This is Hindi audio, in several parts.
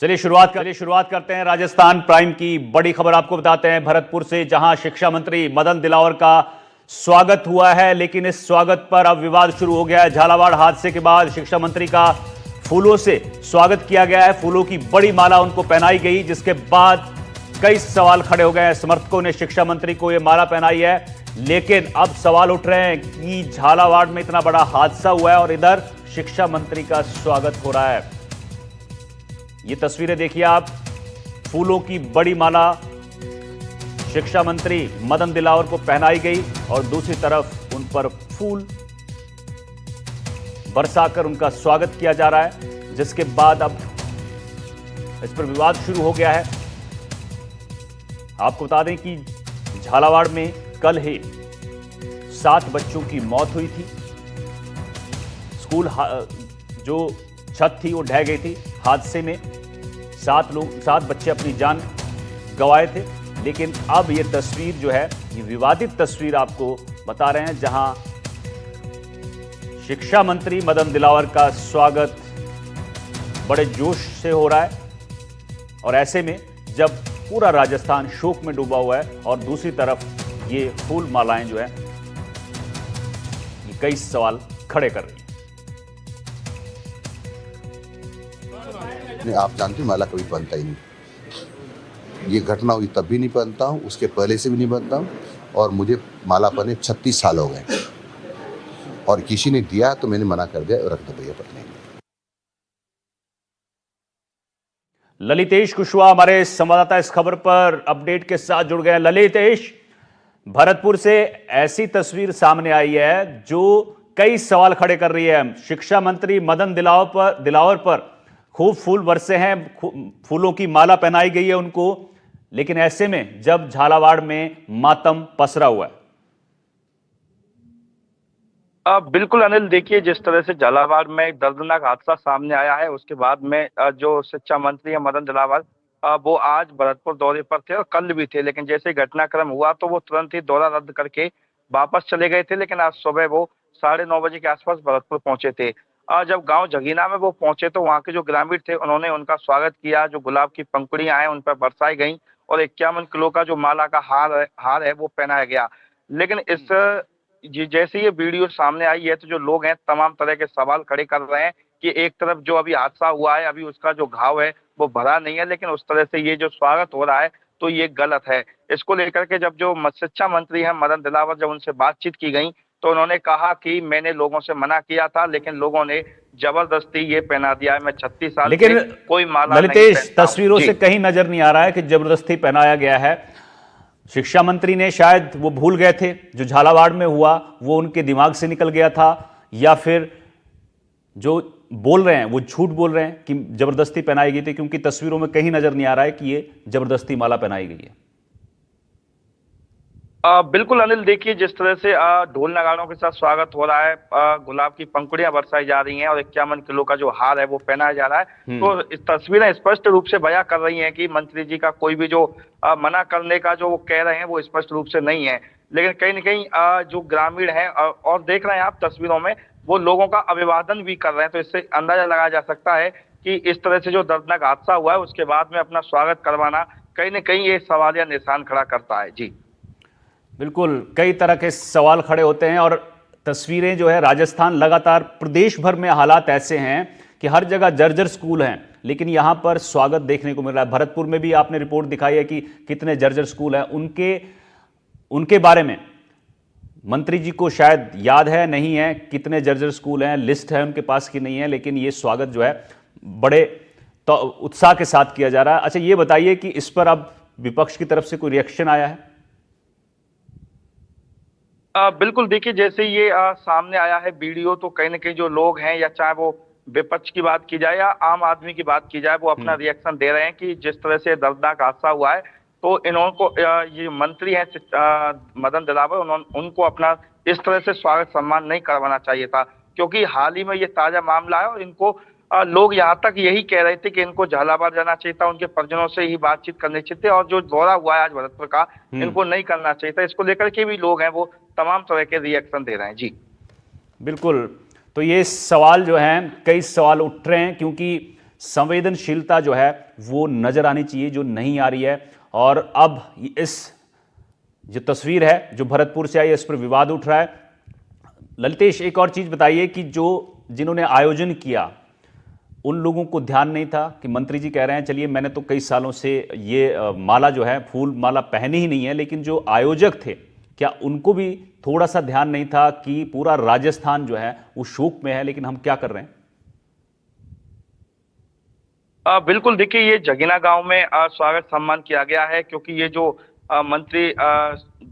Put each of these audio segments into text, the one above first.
चलिए शुरुआत करते हैं राजस्थान प्राइम की बड़ी खबर आपको बताते हैं भरतपुर से, जहां शिक्षा मंत्री मदन दिलावर का स्वागत हुआ है। लेकिन इस स्वागत पर अब विवाद शुरू हो गया है। झालावाड़ हादसे के बाद शिक्षा मंत्री का फूलों से स्वागत किया गया है। फूलों की बड़ी माला उनको पहनाई गई, जिसके बाद कई सवाल खड़े हो गए हैं। समर्थकों ने शिक्षा मंत्री को यह माला पहनाई है, लेकिन अब सवाल उठ रहे हैं कि झालावाड़ में इतना बड़ा हादसा हुआ है और इधर शिक्षा मंत्री का स्वागत हो रहा है। ये तस्वीरें देखिए आप, फूलों की बड़ी माला शिक्षा मंत्री मदन दिलावर को पहनाई गई और दूसरी तरफ उन पर फूल बरसाकर उनका स्वागत किया जा रहा है, जिसके बाद अब इस पर विवाद शुरू हो गया है। आपको बता दें कि झालावाड़ में कल ही 7 बच्चों की मौत हुई थी। स्कूल जो छत थी वो ढह गई थी। हादसे में 7 बच्चे अपनी जान गंवाए थे। लेकिन अब ये तस्वीर जो है, ये विवादित तस्वीर आपको बता रहे हैं, जहां शिक्षा मंत्री मदन दिलावर का स्वागत बड़े जोश से हो रहा है। और ऐसे में जब पूरा राजस्थान शोक में डूबा हुआ है और दूसरी तरफ ये फूल मालाएं जो है, ये कई सवाल खड़े कर रही हैं। आप जानते हैं माला कभी पहनता ही नहीं। ये घटना हुई तब भी नहीं पहनता हूँ, उसके पहले से भी नहीं पहनता हूँ। और मुझे माला पहने 36 साल हो गए और किसी ने दिया तो मैंने मना कर दिया, रख दो भैया पहने। ललितेश कुशवाहा हमारे संवाददाता इस खबर पर अपडेट के साथ जुड़ गए हैं। ललितेश, भरतपुर से ऐसी तस्वीर सामने आई है जो कई सवाल खड़े कर रही है। शिक्षा मंत्री मदन दिलावर पर खूब फूल बरसे हैं, फूलों की माला पहनाई गई है उनको, लेकिन ऐसे में जब झालावाड़ में मातम पसरा हुआ है। बिल्कुल अनिल, देखिए जिस तरह से झालावाड़ में एक दर्दनाक हादसा सामने आया है, उसके बाद में जो शिक्षा मंत्री है मदन दिलावर, वो आज भरतपुर दौरे पर थे और कल भी थे। लेकिन जैसे घटनाक्रम हुआ तो वो तुरंत ही दौरा रद्द करके वापस चले गए थे। लेकिन आज सुबह वो 9:30 बजे के आसपास भरतपुर पहुंचे थे। जब गांव जगीना में वो पहुंचे तो वहां के जो ग्रामीण थे उन्होंने उनका स्वागत किया। जो गुलाब की पंखुड़ियां हैं उन पर बरसाई गई और 51 किलो का जो माला का हार है वो पहनाया गया। लेकिन जैसे ये वीडियो सामने आई है तो जो लोग हैं तमाम तरह के सवाल खड़े कर रहे हैं कि एक तरफ जो अभी हादसा हुआ है, अभी उसका जो घाव है वो भरा नहीं है, लेकिन उस तरह से ये जो स्वागत हो रहा है तो ये गलत है। इसको लेकर के जब जो शिक्षा मंत्री हैं मदन दिलावर, जब उनसे बातचीत की गई तो उन्होंने कहा कि मैंने लोगों से मना किया था, लेकिन लोगों ने जबरदस्ती ये पहना दिया है। मैं 36 साल लेकिन से कोई माला नहीं ललितेश, पहनता हूं। तस्वीरों से कहीं नजर नहीं आ रहा है कि जबरदस्ती पहनाया गया है। शिक्षा मंत्री ने शायद वो भूल गए थे, जो झालावाड़ में हुआ वो उनके दिमाग से निकल गया था, या फिर जो बोल रहे हैं वो झूठ बोल रहे हैं कि जबरदस्ती पहनाई गई थी, क्योंकि तस्वीरों में कहीं नजर नहीं आ रहा है कि ये जबरदस्ती माला पहनाई गई है। बिल्कुल अनिल, देखिए जिस तरह से ढोल नगाड़ों के साथ स्वागत हो रहा है, गुलाब की पंखुड़ियां बरसाई जा रही हैं और 51 किलो का जो हार है वो पहनाया जा रहा है, तो इस तस्वीरें स्पष्ट रूप से बयां कर रही हैं कि मंत्री जी का कोई भी जो मना करने का जो वो कह रहे हैं वो स्पष्ट रूप से नहीं है। लेकिन कहीं ना कहीं जो ग्रामीण है और देख रहे हैं आप तस्वीरों में, वो लोगों का अभिवादन भी कर रहे हैं। तो इससे अंदाजा लगाया जा सकता है कि इस तरह से जो दर्दनाक हादसा हुआ है उसके बाद में अपना स्वागत करवाना कहीं ना कहीं ये सवाल या निशान खड़ा करता है। जी बिल्कुल, कई तरह के सवाल खड़े होते हैं और तस्वीरें जो है, राजस्थान लगातार, प्रदेश भर में हालात ऐसे हैं कि हर जगह जर्जर स्कूल हैं, लेकिन यहां पर स्वागत देखने को मिल रहा है। भरतपुर में भी आपने रिपोर्ट दिखाई है कि कितने जर्जर स्कूल हैं। उनके बारे में मंत्री जी को शायद याद है, नहीं है, कितने जर्जर स्कूल हैं, लिस्ट है उनके पास कि नहीं है, लेकिन ये स्वागत जो है बड़े तो उत्साह के साथ किया जा रहा है। अच्छा, ये बताइए कि इस पर अब विपक्ष की तरफ से कोई रिएक्शन आया है? बिल्कुल, देखिए जैसे ये सामने आया है वीडियो, तो कहीं ना कहीं जो लोग हैं, या चाहे वो विपक्ष की बात की जाए या आम आदमी की बात की जाए, वो अपना रिएक्शन दे रहे हैं कि जिस तरह से दर्दनाक हादसा हुआ है तो इनको ये मंत्री हैं मदन दिलावर, उनको अपना इस तरह से स्वागत सम्मान नहीं करवाना चाहिए था, क्योंकि हाल ही में ये ताजा मामला है और इनको लोग यहाँ तक यही कह रहे थे कि इनको झालावाड़ जाना चाहिए था, उनके परिजनों से ही बातचीत करनी चाहिए थी, और जो दौरा हुआ है आज भरतपुर का, इनको नहीं करना चाहिए था। इसको लेकर के भी लोग हैं वो तमाम तरह के रिएक्शन दे रहे हैं। जी बिल्कुल, तो ये सवाल जो हैं, कई सवाल उठ रहे हैं, क्योंकि संवेदनशीलता जो है वो नजर आनी चाहिए, जो नहीं आ रही है। और अब इस जो तस्वीर है जो भरतपुर से आई है, इस पर विवाद उठ रहा है। ललितेश, एक और चीज बताइए कि जिन्होंने आयोजन किया उन लोगों को ध्यान नहीं था कि मंत्री जी कह रहे हैं चलिए मैंने तो कई सालों से ये माला जो है फूल माला पहनी ही नहीं है, लेकिन जो आयोजक थे क्या उनको भी थोड़ा सा ध्यान नहीं था कि पूरा राजस्थान जो है वो शोक में है, लेकिन हम क्या कर रहे हैं? बिल्कुल, देखिए ये जगीना गांव में स्वागत सम्मान किया गया है, क्योंकि ये जो मंत्री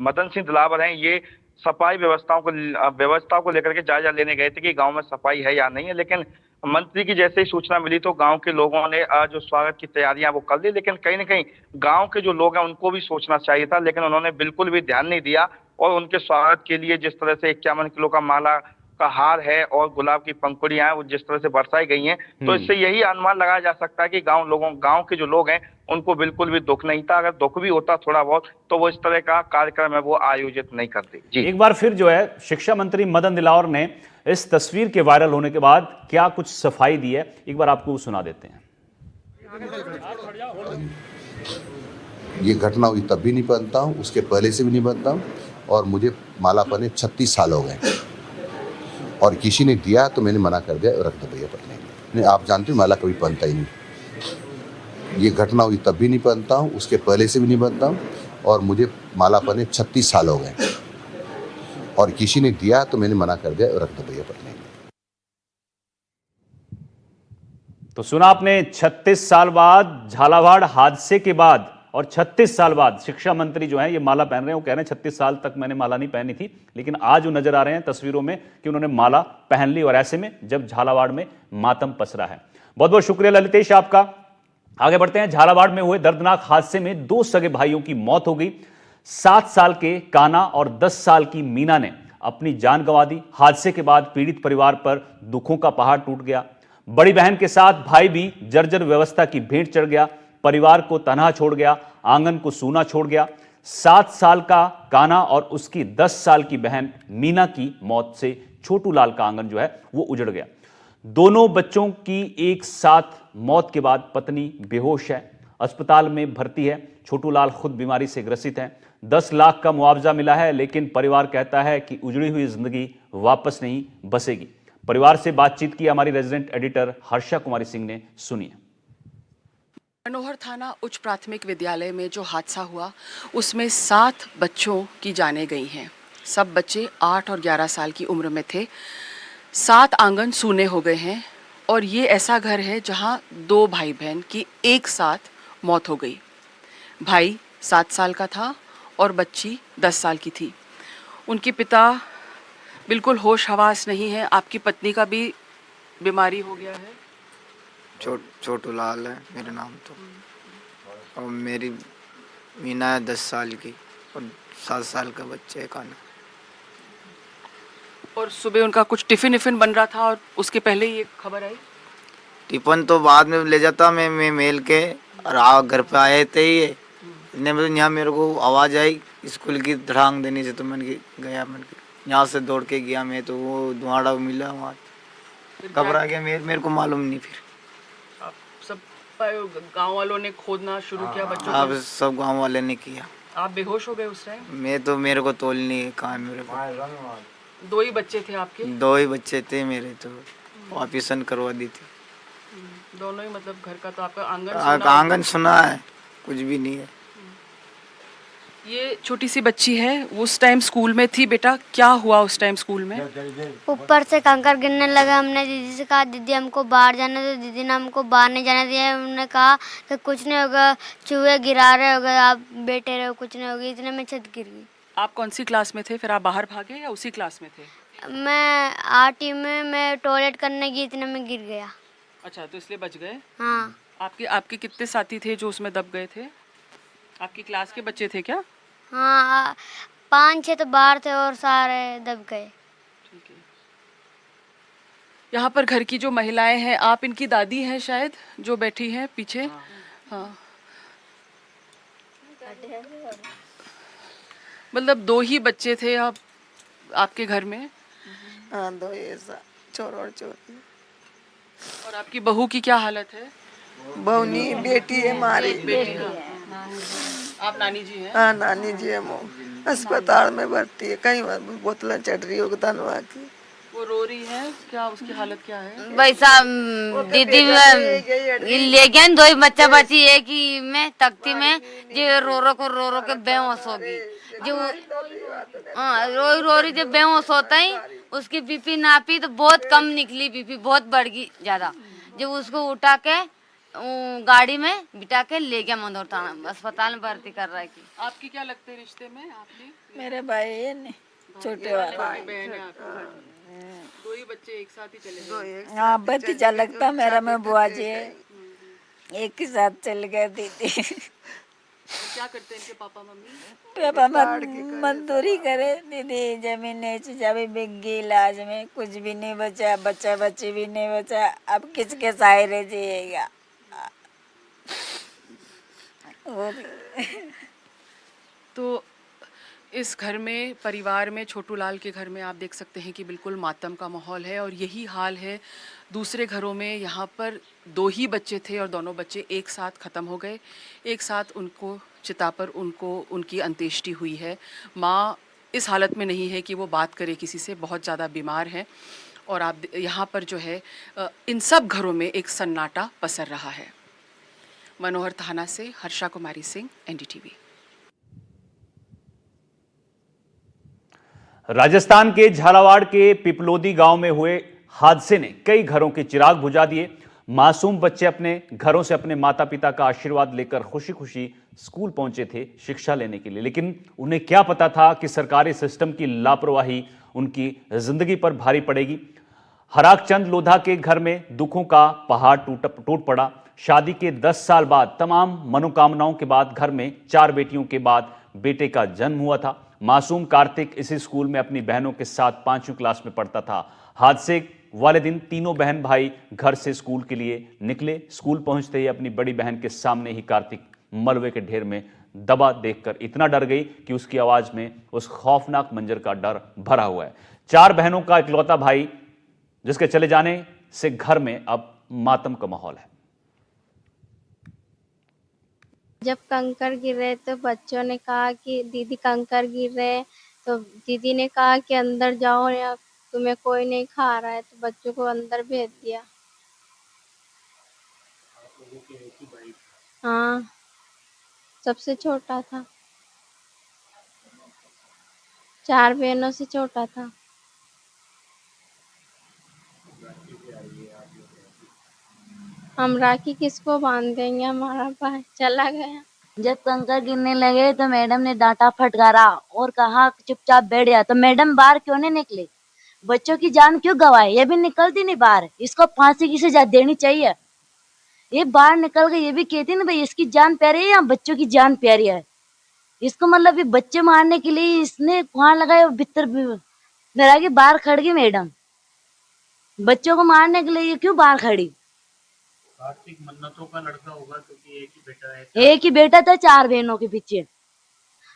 मदन सिंह दिलावर हैं, ये सफाई व्यवस्था को लेकर के जायजा लेने गए थे कि गांव में सफाई है या नहीं है। लेकिन मंत्री की जैसे ही सूचना मिली तो गांव के लोगों ने जो स्वागत की तैयारियां वो कर ली। लेकिन कहीं ना कहीं गांव के जो लोग हैं उनको भी सोचना चाहिए था, लेकिन उन्होंने बिल्कुल भी ध्यान नहीं दिया। और उनके स्वागत के लिए जिस तरह से 51 किलो का माला का हार है और गुलाब की पंखुड़ियां हैं वो जिस तरह से बरसाई गई हैं, तो इससे यही अनुमान लगाया जा सकता है कि गांव के जो लोग हैं उनको बिल्कुल भी दुख नहीं था। अगर दुख भी होता थोड़ा बहुत तो वो इस तरह का कार्यक्रम है वो आयोजित नहीं करते। जी, एक बार फिर जो है शिक्षा मंत्री मदन दिलावर ने इस तस्वीर के वायरल होने के बाद क्या कुछ सफाई दी है, एक बार आपको सुना देते हैं। ये घटना हुई तब भी नहीं बनता हूँ, उसके पहले से भी नहीं बनता हूँ, और मुझे माला पहने 36 साल हो गए, और किसी ने दिया तो मैंने मना कर दिया, रख दो भैया पहनने नहीं, आप जानते हो माला कभी पहनता ही नहीं। ये घटना हुई तब भी नहीं पहनता हूँ, उसके पहले से भी नहीं पहनता हूँ, और मुझे माला पहने 36 साल हो गए, और किसी ने दिया तो मैंने मना कर दिया, रख दो भैया पहनने। तो सुना आपने, 36 साल बाद झालावाड़ हादसे के बाद और 36 साल बाद शिक्षा मंत्री जो हैं ये माला पहन रहे हैं। वो कह रहे हैं 36 साल तक मैंने माला नहीं पहनी थी, लेकिन आज वो नजर आ रहे हैं तस्वीरों में कि उन्होंने माला पहन ली, और ऐसे में जब झालावाड़ में मातम पसरा है। बहुत बहुत शुक्रिया ललितेश आपका। आगे बढ़ते हैं। झालावाड़ में हुए दर्दनाक हादसे में 2 सगे भाइयों की मौत हो गई। 7 साल के काना और 10 साल की मीना ने अपनी जान गंवा दी। हादसे के बाद पीड़ित परिवार पर दुखों का पहाड़ टूट गया। बड़ी बहन के साथ भाई भी जर्जर व्यवस्था की भेंट चढ़ गया। परिवार को तनहा छोड़ गया, आंगन को सूना छोड़ गया। 7 साल का काना और उसकी 10 साल की बहन मीना की मौत से छोटू लाल का आंगन जो है वो उजड़ गया। दोनों बच्चों की एक साथ मौत के बाद पत्नी बेहोश है, अस्पताल में भर्ती है। छोटू लाल खुद बीमारी से ग्रसित हैं। 10 लाख का मुआवजा मिला है, लेकिन परिवार कहता है कि उजड़ी हुई जिंदगी वापस नहीं बसेगी। परिवार से बातचीत की हमारी रेजिडेंट एडिटर हर्षा कुमारी सिंह ने, सुनिए। मनोहर थाना उच्च प्राथमिक विद्यालय में जो हादसा हुआ उसमें 7 बच्चों की जानें गई हैं। सब बच्चे 8 और 11 साल की उम्र में थे। 7 आंगन सूने हो गए हैं, और ये ऐसा घर है जहां 2 भाई बहन की एक साथ मौत हो गई। भाई 7 साल का था और बच्ची 10 साल की थी। उनके पिता बिल्कुल होश हवास नहीं है। आपकी पत्नी का भी बीमारी हो गया है। छोटू लाल है मेरा नाम तो, और मेरी मीना है 10 साल की, और 7 साल का बच्चा है काना। और सुबह उनका कुछ टिफिन इफिन बन रहा था और उसके पहले ही एक खबर आई। टिफिन तो बाद में ले जाता मैं मेल के, और घर पे आए थे ये इतने में यहाँ मेरे को आवाज़ आई स्कूल की धड़ांग देने से, तो मैंने गया, यहाँ से दौड़ के गया मैं, तो वो धुआंड़ा मिला वहाँ, घबरा गया। मेरे को मालूम नहीं। फिर सब गांव वालों ने खोदना शुरू किया बच्चों अब को। सब गांव वाले ने किया। आप बेहोश हो गए उस टाइम? मैं तो, मेरे को तोल नहीं कहा मेरे को। 2 ही बच्चे थे आपके? 2 ही बच्चे थे मेरे, तो ऑपरेशन करवा दी थी। दोनों ही, मतलब घर का तो आपका आंगन सुना है, कुछ भी नहीं है। ये छोटी सी बच्ची है, उस टाइम स्कूल में थी। बेटा क्या हुआ उस टाइम स्कूल में? ऊपर से कंकर गिरने लगा। हमने दीदी से कहा दीदी हमको बाहर जाना, तो दीदी ने हमको बाहर नहीं जाने दिया। उन्होंने कहा कि कुछ नहीं होगा, चूहे गिरा रहे होगा, आप बैठे रहो, कुछ नहीं होगा। इतने में छत गिर गई। आप कौन सी क्लास में थे? फिर आप बाहर भागे या उसी क्लास में थे? मैं 8वीं में, मैं टॉयलेट करने गई, इतने में गिर गया। अच्छा, तो इसलिए बच गए। हाँ। आपके कितने साथी थे जो उसमें दब गए थे? आपकी क्लास के बच्चे थे क्या? हाँ, 5-6 तो बाहर थे और सारे दब गए। ठीक है। यहाँ पर घर की जो महिलाएं हैं, आप इनकी दादी हैं शायद, जो बैठी हैं पीछे। हाँ, मतलब 2 ही बच्चे थे आप आपके घर में? हाँ, 2 ऐसा चोर और चोर। और आपकी बहू की क्या हालत है? बहू नहीं, बेटी है हमारी। बेटी, हाँ। आप नानी जी हैं? हाँ नानी जी है, वो अस्पताल में भर्ती है, कई बार बोतलें चढ़ रही हो धनवा की। वो रो रही है, क्या उसकी हालत क्या है? वैसा दीदी ये ले गया दो ही बच्चा बची एक ही में तख्ती में जो रो रो के बेहोश होगी जो हाँ रो रही जब बेहोश होता ही उसकी बीपी नापी तो बहुत कम निकली, बीपी बहुत बढ़ गई ज्यादा। जब उसको उठा के गाड़ी में बिठा के ले गया मंदौर थाना अस्पताल में भर्ती कर रहा है। आपकी क्या लगते हैं रिश्ते में? आपकी मेरे भाई है ने छोटे वाला बहन है आपकी? दो ही बच्चे एक साथ ही चले गए? हाँ भतीजा लगता मेरा, मैं बुआ जी है, एक ही साथ चल गए दीदी। और क्या करते हैं इनके पापा मम्मी? पापा मजदूरी करे दीदी, जमीन नहीं जावे बिग्गी, इलाज में कुछ भी नहीं बचा, बच्चा बच्ची भी नहीं बचा, अब किसके सहारे जिएगा। तो इस घर में, परिवार में, छोटू लाल के घर में आप देख सकते हैं कि बिल्कुल मातम का माहौल है। और यही हाल है दूसरे घरों में। यहाँ पर दो ही बच्चे थे और दोनों बच्चे एक साथ ख़त्म हो गए, एक साथ उनको चिता पर उनकी अंत्येष्टि हुई है। माँ इस हालत में नहीं है कि वो बात करे किसी से, बहुत ज़्यादा बीमार है। और आप यहाँ पर जो है इन सब घरों में एक सन्नाटा पसर रहा है। मनोहर थाना से हर्षा कुमारी सिंह, एनडीटीवी। राजस्थान के झालावाड़ के पिपलोदी गांव में हुए हादसे ने कई घरों के चिराग बुझा दिए। मासूम बच्चे अपने घरों से अपने माता पिता का आशीर्वाद लेकर खुशी खुशी स्कूल पहुंचे थे शिक्षा लेने के लिए, लेकिन उन्हें क्या पता था कि सरकारी सिस्टम की लापरवाही उनकी जिंदगी पर भारी पड़ेगी। हराक चंद लोधा के घर में दुखों का पहाड़ टूट पड़ा। शादी के 10 साल बाद, तमाम मनोकामनाओं के बाद घर में 4 बेटियों के बाद बेटे का जन्म हुआ था। मासूम कार्तिक इसी स्कूल में अपनी बहनों के साथ 5वीं क्लास में पढ़ता था। हादसे वाले दिन तीनों बहन भाई घर से स्कूल के लिए निकले। स्कूल पहुंचते ही अपनी बड़ी बहन के सामने ही कार्तिक मलबे के ढेर में दबा देखकर इतना डर गई कि उसकी आवाज में उस खौफनाक मंजर का डर भरा हुआ है। 4 बहनों का इकलौता भाई जिसके चले जाने से घर में अब मातम का माहौल है। जब कंकर गिर रहे तो बच्चों ने कहा कि दीदी कंकर गिर रहे, तो दीदी ने कहा कि अंदर जाओ या तुम्हें कोई नहीं खा रहा है, तो बच्चों को अंदर भेज दिया। हाँ सबसे छोटा था, 4 बहनों से छोटा था। हम राखी किसको बांध देंगे, हमारा भाई चला गया। जब कंकर गिरने लगे तो मैडम ने डांटा फटकारा और कहा चुपचाप बैठ जा, तो मैडम बाहर क्यों नहीं निकले? बच्चों की जान क्यों गवाए? ये भी निकलती नहीं बाहर, इसको फांसी की सजा देनी चाहिए। ये बाहर निकल गई, ये भी कहती ना भाई इसकी जान प्यारी है या बच्चों की जान प्यारी है। इसको मतलब ये बच्चे मारने के लिए इसने वहां लगाए बितर मेरा कि बाहर खड़ी मैडम, बच्चों को मारने के लिए ये क्यों बाहर खड़ी? कार्तिक मन्नतों का लड़का होगा क्योंकि एक ही बेटा है। एक ही बेटा था 4 बहनों के पीछे,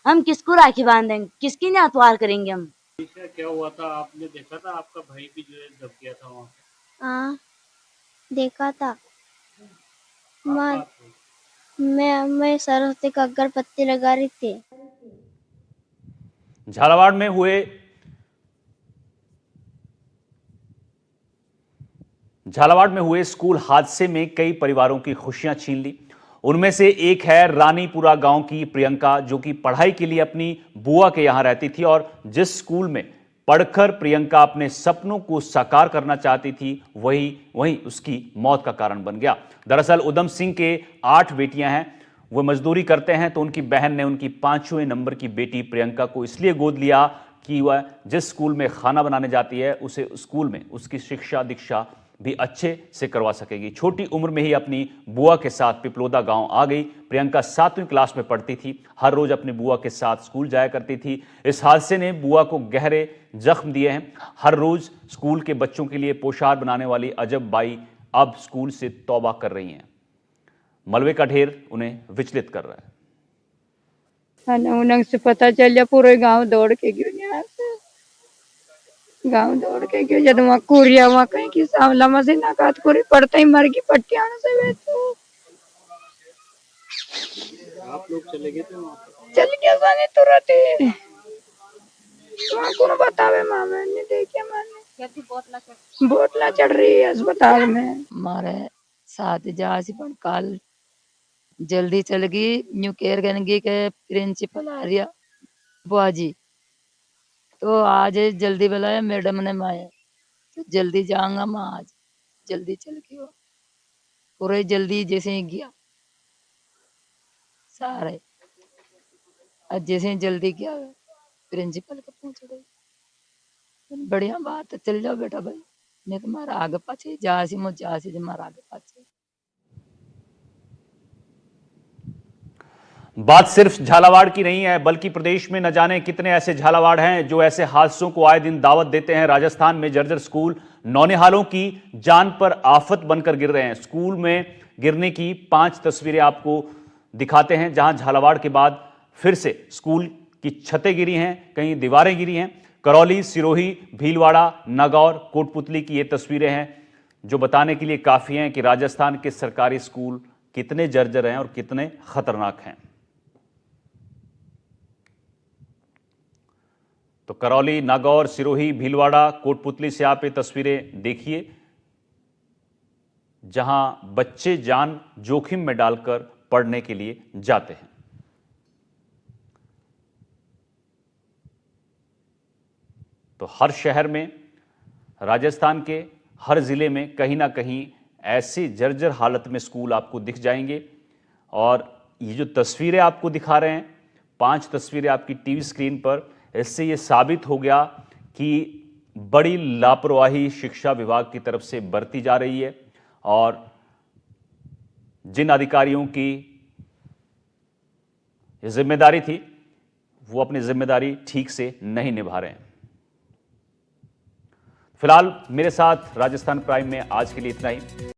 हम किसको राखी बांधेंगे, किसकी नातवार करेंगे हम? क्या हुआ था, आपने देखा था? आपका भाई भी जो है दब गया था वहाँ? हाँ देखा था। मैं सरस्वती का अगरबत्ती लगा रही थी। झालावाड़ में हुए स्कूल हादसे में कई परिवारों की खुशियां छीन ली। उनमें से एक है रानीपुरा गांव की प्रियंका, जो कि पढ़ाई के लिए अपनी बुआ के यहां रहती थी और जिस स्कूल में पढ़कर प्रियंका अपने सपनों को साकार करना चाहती थी वही उसकी मौत का कारण बन गया। दरअसल उधम सिंह के 8 बेटियां हैं, वो मजदूरी करते हैं, तो उनकी बहन ने उनकी 5वें नंबर की बेटी प्रियंका को इसलिए गोद लिया कि वह जिस स्कूल में खाना बनाने जाती है उसे स्कूल में उसकी शिक्षा दीक्षा भी अच्छे से करवा सकेगी। छोटी उम्र में ही अपनी बुआ के साथ पिपलोदा गांव आ गई। प्रियंका 7वीं क्लास में पढ़ती थी, हर रोज अपनी बुआ के साथ स्कूल जाया करती थी। इस हादसे ने बुआ को गहरे जख्म दिए हैं। हर रोज स्कूल के बच्चों के लिए पोशाक बनाने वाली अजब बाई अब स्कूल से तौबा कर रही हैं। मलबे का ढेर उन्हें विचलित कर रहा है। उन्हें से पता चल पूरे गांव दौड़ के गयो यहाँ से, गांव दौड़ के गयो जब वहाँ कुरिया वहाँ कहीं की सावला मशीन आकात कुरी पड़ते ही मर गई पट्टियाना से वे तो आप लोग चले गए थे वहाँ पर? चल गया जाने तुरंत ही वहाँ कौन बतावे मामे ने देखे मैंने बोतला चढ़ रही है अस्पताल में हमारे साथ जासी पण काल जल्दी चल गई न्यू केयर गनगी के प्रिंसिपल आ रहा बुआ जी तो आज जल्दी बुलाया मैडम ने माया तो जल्दी जाऊंगा मैं आज जल्दी चल गई वो पूरे जल्दी जैसे ही गया सारे आज जैसे ही जल्दी गया प्रिंसिपल के पहुंच गई बढ़िया बात है चल जाओ बेटा भाई नहीं तो मारा आगे पाछे जासी मुझ जासी मारा आगे पाछे। बात सिर्फ झालावाड़ की नहीं है बल्कि प्रदेश में न जाने कितने ऐसे झालावाड़ हैं जो ऐसे हादसों को आए दिन दावत देते हैं। राजस्थान में जर्जर स्कूल नौनिहालों की जान पर आफत बनकर गिर रहे हैं। स्कूल में गिरने की 5 तस्वीरें आपको दिखाते हैं जहां झालावाड़ के बाद फिर से स्कूल की छतें गिरी हैं, कहीं दीवारें गिरी हैं। करौली, सिरोही, भीलवाड़ा, नागौर, कोटपुतली की ये तस्वीरें हैं जो बताने के लिए काफी हैं कि राजस्थान के सरकारी स्कूल कितने जर्जर हैं और कितने खतरनाक हैं। तो करौली, नागौर, सिरोही, भीलवाड़ा, कोटपुतली से आप ये तस्वीरें देखिए जहां बच्चे जान जोखिम में डालकर पढ़ने के लिए जाते हैं। तो हर शहर में, राजस्थान के हर जिले में कहीं ना कहीं ऐसी जर्जर हालत में स्कूल आपको दिख जाएंगे। और ये जो तस्वीरें आपको दिखा रहे हैं, 5 तस्वीरें आपकी टीवी स्क्रीन पर, इससे ये साबित हो गया कि बड़ी लापरवाही शिक्षा विभाग की तरफ से बरती जा रही है और जिन अधिकारियों की जिम्मेदारी थी वो अपनी जिम्मेदारी ठीक से नहीं निभा रहे हैं। फिलहाल मेरे साथ राजस्थान प्राइम में आज के लिए इतना ही।